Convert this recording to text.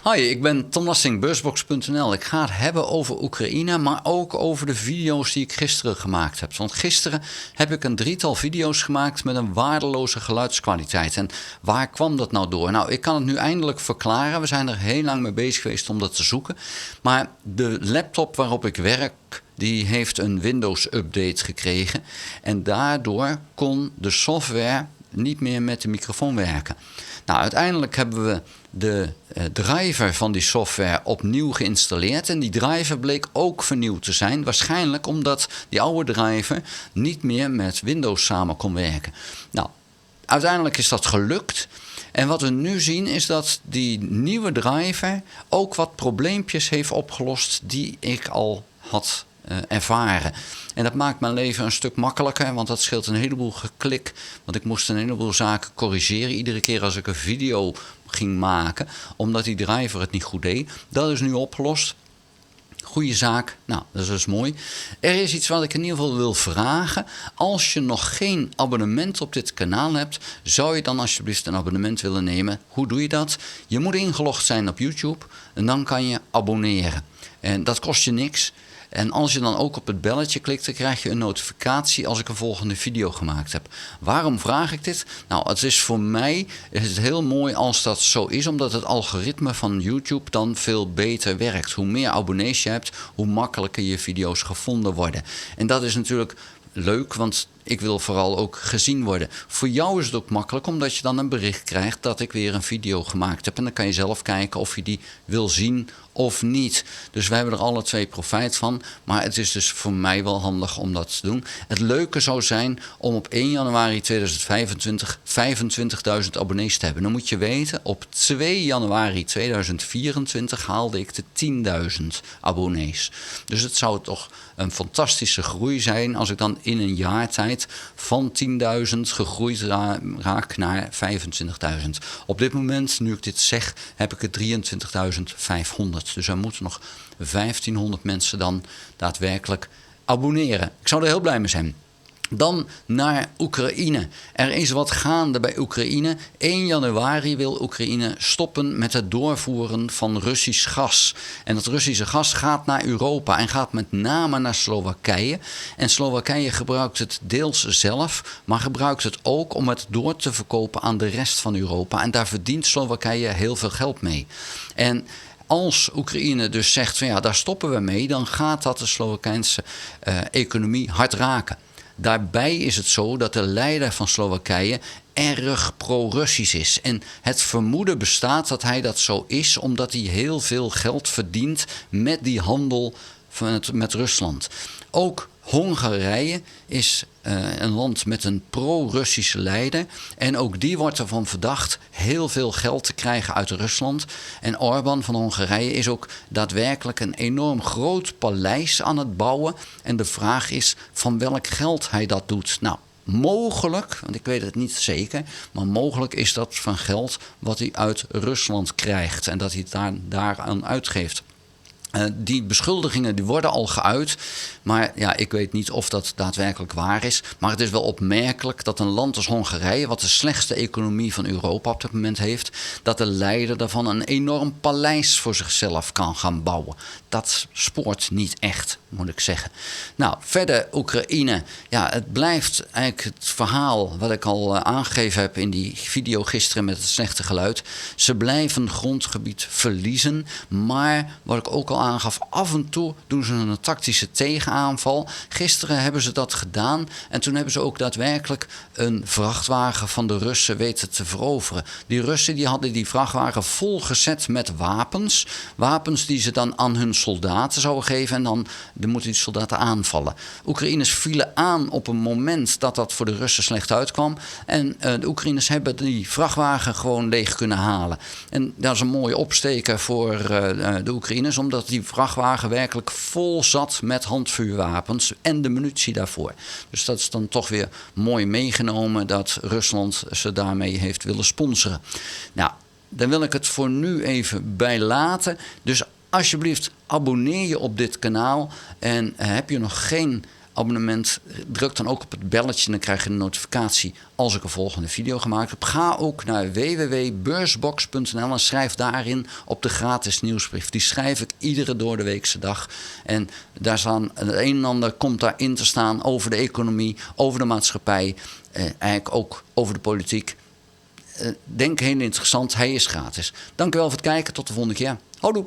Hi, ik ben Tom Lassing, beursbox.nl. Ik ga het hebben over Oekraïne, maar ook over de video's die ik gisteren gemaakt heb. Want gisteren heb ik een drietal video's gemaakt met een waardeloze geluidskwaliteit. En waar kwam dat nou door? Nou, ik kan het nu eindelijk verklaren. We zijn er heel lang mee bezig geweest om dat te zoeken. Maar de laptop waarop ik werk, die heeft een Windows-update gekregen. En daardoor kon de software niet meer met de microfoon werken. Nou, uiteindelijk hebben we de driver van die software opnieuw geïnstalleerd. En die driver bleek ook vernieuwd te zijn. Waarschijnlijk omdat die oude driver niet meer met Windows samen kon werken. Nou, uiteindelijk is dat gelukt. En wat we nu zien is dat die nieuwe driver ook wat probleempjes heeft opgelost die ik al had ervaren. En dat maakt mijn leven een stuk makkelijker, want dat scheelt een heleboel geklik. Want ik moest een heleboel zaken corrigeren iedere keer als ik een video ging maken, omdat die driver het niet goed deed. Dat is nu opgelost. Goeie zaak. Nou, dat is dus mooi. Er is iets wat ik in ieder geval wil vragen. Als je nog geen abonnement op dit kanaal hebt, zou je dan alsjeblieft een abonnement willen nemen. Hoe doe je dat? Je moet ingelogd zijn op YouTube en dan kan je abonneren. En dat kost je niks. En als je dan ook op het belletje klikt, dan krijg je een notificatie als ik een volgende video gemaakt heb. Waarom vraag ik dit? Nou, het is voor mij heel mooi als dat zo is, omdat het algoritme van YouTube dan veel beter werkt. Hoe meer abonnees je hebt, hoe makkelijker je video's gevonden worden. En dat is natuurlijk leuk, want ik wil vooral ook gezien worden. Voor jou is het ook makkelijk, omdat je dan een bericht krijgt dat ik weer een video gemaakt heb. En dan kan je zelf kijken of je die wil zien of niet. Dus wij hebben er alle twee profijt van. Maar het is dus voor mij wel handig om dat te doen. Het leuke zou zijn om op 1 januari 2025 25.000 abonnees te hebben. Dan moet je weten, op 2 januari 2024 haalde ik de 10.000 abonnees. Dus het zou toch een fantastische groei zijn als ik dan in een jaar tijd van 10.000 gegroeid raak naar 25.000. Op dit moment, nu ik dit zeg, heb ik er 23.500. Dus er moeten nog 1500 mensen dan daadwerkelijk abonneren. Ik zou er heel blij mee zijn. Dan naar Oekraïne. Er is wat gaande bij Oekraïne. 1 januari wil Oekraïne stoppen met het doorvoeren van Russisch gas. En dat Russische gas gaat naar Europa en gaat met name naar Slowakije. En Slowakije gebruikt het deels zelf, maar gebruikt het ook om het door te verkopen aan de rest van Europa. En daar verdient Slowakije heel veel geld mee. En als Oekraïne dus zegt van ja, daar stoppen we mee, dan gaat dat de Slowakijnse economie hard raken. Daarbij is het zo dat de leider van Slowakije erg pro-Russisch is. En het vermoeden bestaat dat hij dat zo is omdat hij heel veel geld verdient met die handel met Rusland. Ook Hongarije is een land met een pro-Russische leider. En ook die wordt ervan verdacht heel veel geld te krijgen uit Rusland. En Orbán van Hongarije is ook daadwerkelijk een enorm groot paleis aan het bouwen. En de vraag is van welk geld hij dat doet. Nou, mogelijk, want ik weet het niet zeker, maar mogelijk is dat van geld wat hij uit Rusland krijgt. En dat hij het daaraan uitgeeft. Die beschuldigingen die worden al geuit, maar ja, ik weet niet of dat daadwerkelijk waar is. Maar het is wel opmerkelijk dat een land als Hongarije, wat de slechtste economie van Europa op dit moment heeft, dat de leider daarvan een enorm paleis voor zichzelf kan gaan bouwen. Dat spoort niet echt, moet ik zeggen. Nou, verder Oekraïne. Ja, het blijft eigenlijk het verhaal wat ik al aangegeven heb in die video gisteren met het slechte geluid. Ze blijven grondgebied verliezen, maar wat ik ook al aangaf, af en toe doen ze een tactische tegenaanval. Gisteren hebben ze dat gedaan en toen hebben ze ook daadwerkelijk een vrachtwagen van de Russen weten te veroveren. Die Russen die hadden die vrachtwagen volgezet met wapens. Wapens die ze dan aan hun soldaten zouden geven en dan moeten die soldaten aanvallen. Oekraïners vielen aan op een moment dat dat voor de Russen slecht uitkwam. En de Oekraïners hebben die vrachtwagen gewoon leeg kunnen halen. En dat is een mooie opsteker voor de Oekraïners, omdat die vrachtwagen werkelijk vol zat met handvuurwapens en de munitie daarvoor. Dus dat is dan toch weer mooi meegenomen dat Rusland ze daarmee heeft willen sponsoren. Nou, dan wil ik het voor nu even bij laten. Dus alsjeblieft abonneer je op dit kanaal en heb je nog geen abonnement. Druk dan ook op het belletje en dan krijg je een notificatie als ik een volgende video gemaakt heb. Ga ook naar www.beursbox.nl en schrijf daarin op de gratis nieuwsbrief. Die schrijf ik iedere doordeweekse dag. En daar staan het een en ander komt daarin te staan over de economie, over de maatschappij, eigenlijk ook over de politiek. Denk heel interessant, hij is gratis. Dank u wel voor het kijken, tot de volgende keer. Houdoe!